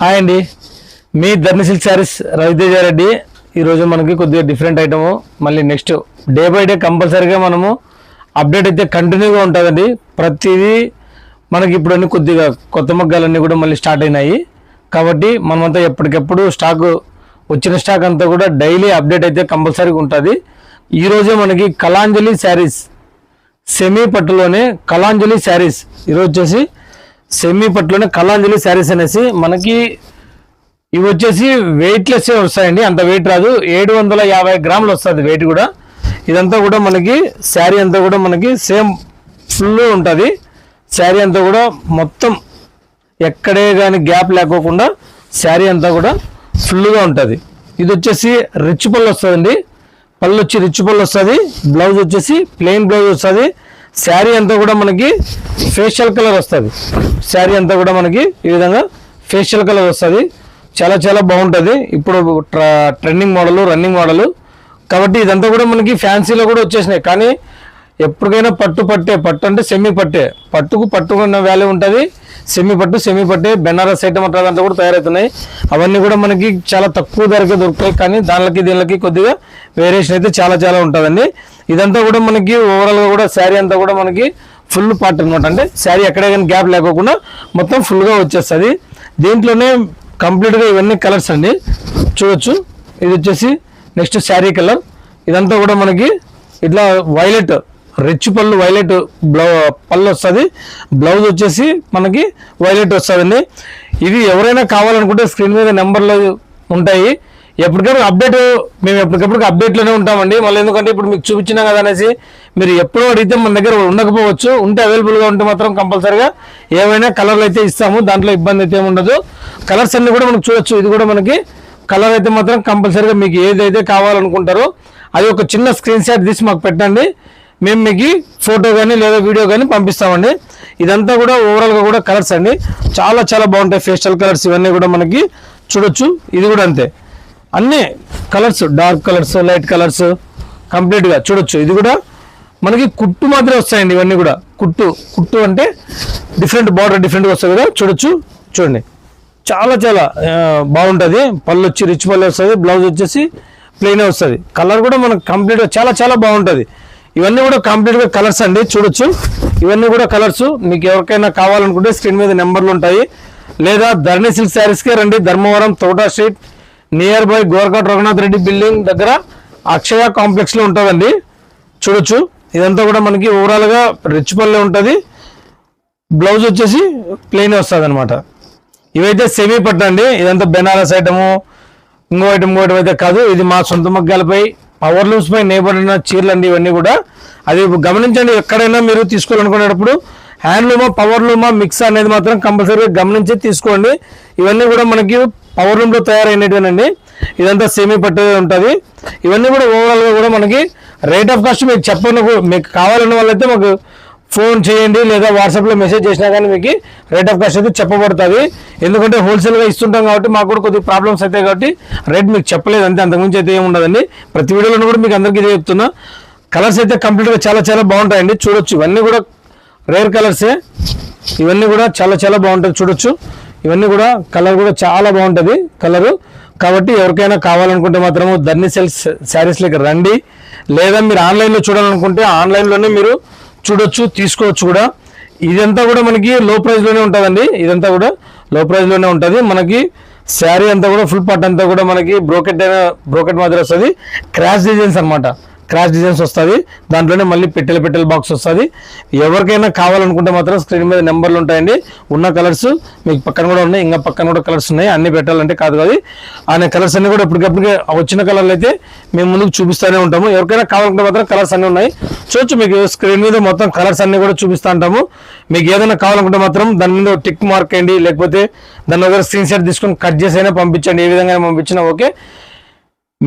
Hi అండి, మీ ధర్ని silk saris Raviteja Reddy. ఈరోజు మనకి కొద్దిగా డిఫరెంట్ ఐటము, మళ్ళీ నెక్స్ట్ డే బై డే కంపల్సరీగా మనము అప్డేట్ అయితే కంటిన్యూగా ఉంటుందండి. ప్రతిదీ మనకి ఇప్పుడు అన్ని కొద్దిగా కొత్త మగ్గాలన్నీ కూడా మళ్ళీ స్టార్ట్ అయినాయి కాబట్టి మనమంతా ఎప్పటికెప్పుడు స్టాక్ వచ్చిన స్టాక్ అంతా కూడా డైలీ అప్డేట్ అయితే కంపల్సరీగా ఉంటుంది. ఈరోజే మనకి కళాంజలి శారీస్ సెమీ పట్టులోనే కళాంజలి శారీస్ ఈరోజు వచ్చేసి సెమీ పట్టులోనే కళాంజలి శారీస్ అనేసి మనకి ఇవి వచ్చేసి వెయిట్లెస్ వస్తాయండి. అంత వెయిట్ రాదు, 750 గ్రాములు వస్తుంది వెయిట్ కూడా. ఇదంతా కూడా మనకి శారీ అంతా కూడా మనకి సేమ్ ఫుల్ ఉంటుంది. శారీ అంతా కూడా మొత్తం ఎక్కడే కానీ గ్యాప్ లేకోకుండా శారీ అంతా కూడా ఫుల్గా ఉంటుంది. ఇది వచ్చేసి రిచ్ పళ్ళు వస్తుందండి. పళ్ళు వచ్చి రిచ్ పళ్ళు వస్తుంది. బ్లౌజ్ వచ్చేసి ప్లెయిన్ బ్లౌజ్ వస్తుంది. శారీ అంతా కూడా మనకి ఫేషియల్ కలర్ వస్తుంది. శారీ అంతా కూడా మనకి ఈ విధంగా ఫేషియల్ కలర్ వస్తుంది. చాలా చాలా బాగుంటుంది. ఇప్పుడు ట్రెండింగ్ మోడల్, రన్నింగ్ మోడల్ కాబట్టి ఇదంతా కూడా మనకి ఫ్యాన్సీలో కూడా వచ్చేసినాయి. కానీ ఎప్పటికైనా పట్టు అంటే సెమీ పట్టుకున్న వాల్యూ ఉంటుంది. సెమీ పట్టే బెనారస్ ఐటమ్ అట్లా దాంట్లో కూడా తయారవుతున్నాయి. అవన్నీ కూడా మనకి చాలా తక్కువ ధరకే దొరుకుతాయి. కానీ దీనికి కొద్దిగా వేరియేషన్ అయితే చాలా చాలా ఉంటుందండి. ఇదంతా కూడా మనకి ఓవరాల్గా కూడా శారీ అంతా కూడా మనకి ఫుల్ పార్ట్ అనమాట. అంటే శారీ ఎక్కడే కానీ గ్యాప్ లేకోకుండా మొత్తం ఫుల్గా వచ్చేస్తుంది. దీంట్లోనే కంప్లీట్గా ఇవన్నీ కలర్స్ అండి, చూడొచ్చు. ఇది వచ్చేసి నెక్స్ట్ శారీ కలర్. ఇదంతా కూడా మనకి ఇట్లా వైలెట్ రిచ్ పళ్ళు, వైలెట్ పళ్ళు వస్తుంది. బ్లౌజ్ వచ్చేసి మనకి వైలెట్ వస్తుందండి. ఇవి ఎవరైనా కావాలనుకుంటే స్క్రీన్ మీద నెంబర్లు ఉంటాయి. ఎప్పటికప్పుడు మేము ఎప్పటికప్పుడు అప్డేట్లోనే ఉంటామండి. మళ్ళీ ఎందుకంటే ఇప్పుడు మీకు చూపించినా కదా అనేసి మీరు ఎప్పుడో అడిగితే మన దగ్గర ఉండకపోవచ్చు. ఉంటే అవైలబుల్గా ఉంటే మాత్రం కంపల్సరీగా ఏవైనా కలర్లు అయితే ఇస్తాము. దాంట్లో ఇబ్బంది అయితే ఉండదు. కలర్స్ అన్ని కూడా మనకు చూడొచ్చు. ఇది కూడా మనకి కలర్ అయితే మాత్రం కంపల్సరీగా మీకు ఏదైతే కావాలనుకుంటారో అది ఒక చిన్న స్క్రీన్ షాట్ తీసి మాకు పెట్టండి. మేము మీకు ఫోటో కానీ లేదా వీడియో కానీ పంపిస్తామండి. ఇదంతా కూడా ఓవరాల్గా కూడా కలర్స్ అండి, చాలా చాలా బాగుంటాయి. ఫేషియల్ కలర్స్ ఇవన్నీ కూడా మనకి చూడొచ్చు. ఇది కూడా అంతే, అన్నీ colours, dark colours, light colours కంప్లీట్గా చూడొచ్చు. ఇది కూడా మనకి కుట్టు మాత్రమే వస్తాయండి. ఇవన్నీ కూడా కుట్టు అంటే డిఫరెంట్ బార్డర్ డిఫరెంట్గా వస్తుంది కదా, చూడొచ్చు. చూడండి, చాలా చాలా బాగుంటుంది. పళ్ళు వచ్చి రిచ్ పళ్ళు వస్తుంది. బ్లౌజ్ వచ్చేసి ప్లెయిన్ వస్తుంది. కలర్ కూడా మనకు కంప్లీట్గా చాలా చాలా బాగుంటుంది. ఇవన్నీ కూడా కంప్లీట్గా కలర్స్ అండి, చూడొచ్చు. ఇవన్నీ కూడా కలర్స్. మీకు ఎవరికైనా కావాలనుకుంటే స్క్రీన్ మీద నెంబర్లు ఉంటాయి. లేదా ధర్ని సిల్క్ శారీస్కే రండి. ధర్మవరం తోటా స్ట్రీట్ నియర్ బై గోరఘాట్ రఘునాథ్ రెడ్డి బిల్డింగ్ దగ్గర అక్షయ కాంప్లెక్స్లో ఉంటుందండి. చూడొచ్చు. ఇదంతా కూడా మనకి ఓవరాల్గా రిచ్ పళ్ళే ఉంటుంది. బ్లౌజ్ వచ్చేసి ప్లెయిన్ వస్తుంది అనమాట. ఇవైతే సెమీ పట్టు అండి. ఇదంతా బెనారస్ ఐటము, ఇంకో ఐటమ్ అయితే కాదు. ఇది మా సొంత మగ్గాలపై పవర్ లూమ్స్ పై నేయబడిన చీరలు అండి. ఇవన్నీ కూడా అది గమనించండి. ఎక్కడైనా మీరు తీసుకోవాలనుకునేటప్పుడు హ్యాండ్లూమా పవర్ లూమా మిక్స్ అనేది మాత్రం కంపల్సరీగా గమనించి తీసుకోండి. ఇవన్నీ కూడా మనకి పవర్ లూమ్లో తయారైనటువండి. ఇదంతా సెమీ పట్టు ఉంటుంది. ఇవన్నీ కూడా ఓవరాల్గా కూడా మనకి రేట్ ఆఫ్ కాస్ట్ మీకు మీకు కావాలన్న వాళ్ళైతే మాకు ఫోన్ చేయండి లేదా వాట్సాప్లో మెసేజ్ చేసినా కానీ మీకు రేట్ ఆఫ్ కాస్ట్ అయితే చెప్పబడుతుంది. ఎందుకంటే హోల్సేల్గా ఇస్తుంటాం కాబట్టి మాకు కూడా కొద్దిగా ప్రాబ్లమ్స్ అవుతాయి కాబట్టి రేట్ మీకు చెప్పలేదు అంతే, అంతకుమించి అయితే ఏమి ఉండదండి. ప్రతి వీడియోలో కూడా మీకు అందరికీ ఇదే చెప్తున్నా. కలర్స్ అయితే కంప్లీట్గా చాలా చాలా బాగుంటాయండి, చూడొచ్చు. ఇవన్నీ కూడా రేర్ కలర్సే. ఇవన్నీ కూడా చాలా చాలా బాగుంటుంది, చూడొచ్చు. ఇవన్నీ కూడా కలర్ కూడా చాలా బాగుంటుంది కలరు. కాబట్టి ఎవరికైనా కావాలనుకుంటే మాత్రము ధర్ని సిల్క్ శారీస్లోకి రండి. లేదా మీరు ఆన్లైన్లో చూడాలనుకుంటే ఆన్లైన్లోనే మీరు చూడొచ్చు, తీసుకోవచ్చు కూడా. ఇదంతా కూడా మనకి లో ప్రైస్లోనే ఉంటుందండి. ఇదంతా కూడా లో ప్రైస్లోనే ఉంటుంది. మనకి శారీ అంతా కూడా ఫుల్ పార్ట్ అంతా కూడా మనకి బ్రోకెట్ మాదిరి వస్తుంది. క్రాష్ డిజైన్స్ అనమాట. క్రాష్ డిజైన్స్ వస్తుంది. దాంట్లోనే మళ్ళీ పెట్టెల బాక్స్ వస్తుంది. ఎవరికైనా కావాలనుకుంటే మాత్రం స్క్రీన్ మీద నెంబర్లు ఉంటాయండి. ఉన్న కలర్స్ మీకు పక్కన కూడా ఉన్నాయి, ఇంకా పక్కన కూడా కలర్స్ ఉన్నాయి. అన్ని పెట్టాలంటే కాదు కదా, అనే కలర్స్ అన్ని కూడా ఇప్పటికప్పుడు వచ్చిన కలర్లు అయితే మేము ముందుకు చూపిస్తూనే ఉంటాము. ఎవరికైనా కావాలనుకుంటే మాత్రం కలర్స్ అన్నీ ఉన్నాయి, చూడొచ్చు. మీకు స్క్రీన్ మీద మొత్తం కలర్స్ అన్ని కూడా చూపిస్తూ ఉంటాము. మీకు ఏదైనా కావాలనుకుంటే మాత్రం దాని మీద టిక్ మార్క్ అయ్యండి, లేకపోతే దాని దగ్గర స్క్రీన్ షాట్ తీసుకొని కట్ చేసి అయినా పంపించండి. ఏ విధంగా పంపించినా ఓకే.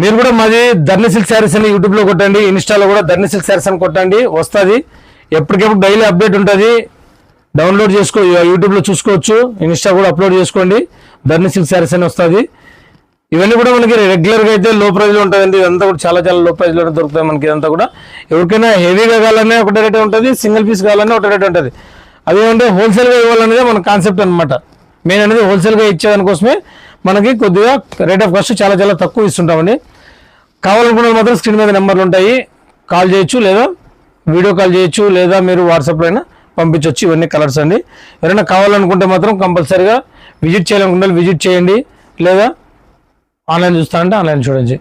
మీరు కూడా మాది ధర్ని సిల్క్ శారీస్ అని యూట్యూబ్లో కొట్టండి, ఇన్స్టాలో కూడా ధర్ని సిల్క్ శారీస్ అని కొట్టండి, వస్తుంది. ఎప్పటికెప్పుడు డైలీ అప్డేట్ ఉంటుంది. డౌన్లోడ్ యూట్యూబ్లో చూసుకోవచ్చు. ఇన్స్టా కూడా అప్లోడ్ చేసుకోండి. ధర్ని సిల్క్ శారీస్ అని వస్తుంది. ఇవన్నీ కూడా మనకి రెగ్యులర్గా అయితే లో ప్రైస్లో ఉంటుందండి. ఇదంతా కూడా చాలా చాలా లో ప్రైస్లో దొరుకుతాయి మనకి. ఇదంతా కూడా ఎవరికైనా హెవీగా కావాలనే ఒకటే రేట్ ఉంటుంది, సింగిల్ పీస్ కావాలనే ఒకటే రేట్ ఉంటుంది. అదేమంటే హోల్సేల్గా ఇవ్వాలనేది మన కాన్సెప్ట్ అనమాట. మెయిన్ అనేది హోల్సేల్గా ఇచ్చేదానికోసమే మనకి కొద్దిగా రేట్ ఆఫ్ కాస్ట్ చాలా చాలా తక్కువ ఇస్తుంటామండి. కావాలనుకున్నది మాత్రం స్క్రీన్ మీద నెంబర్లు ఉంటాయి, కాల్ చేయొచ్చు లేదా వీడియో కాల్ చేయొచ్చు లేదా మీరు వాట్సాప్లో అయినా పంపించవచ్చు. ఇవన్నీ కలర్స్ అండి. ఎవరైనా కావాలనుకుంటే మాత్రం కంపల్సరీగా విజిట్ చేయాలనుకుంటే విజిట్ చేయండి, లేదా ఆన్లైన్ చూస్తానంటే ఆన్లైన్ చూడండి.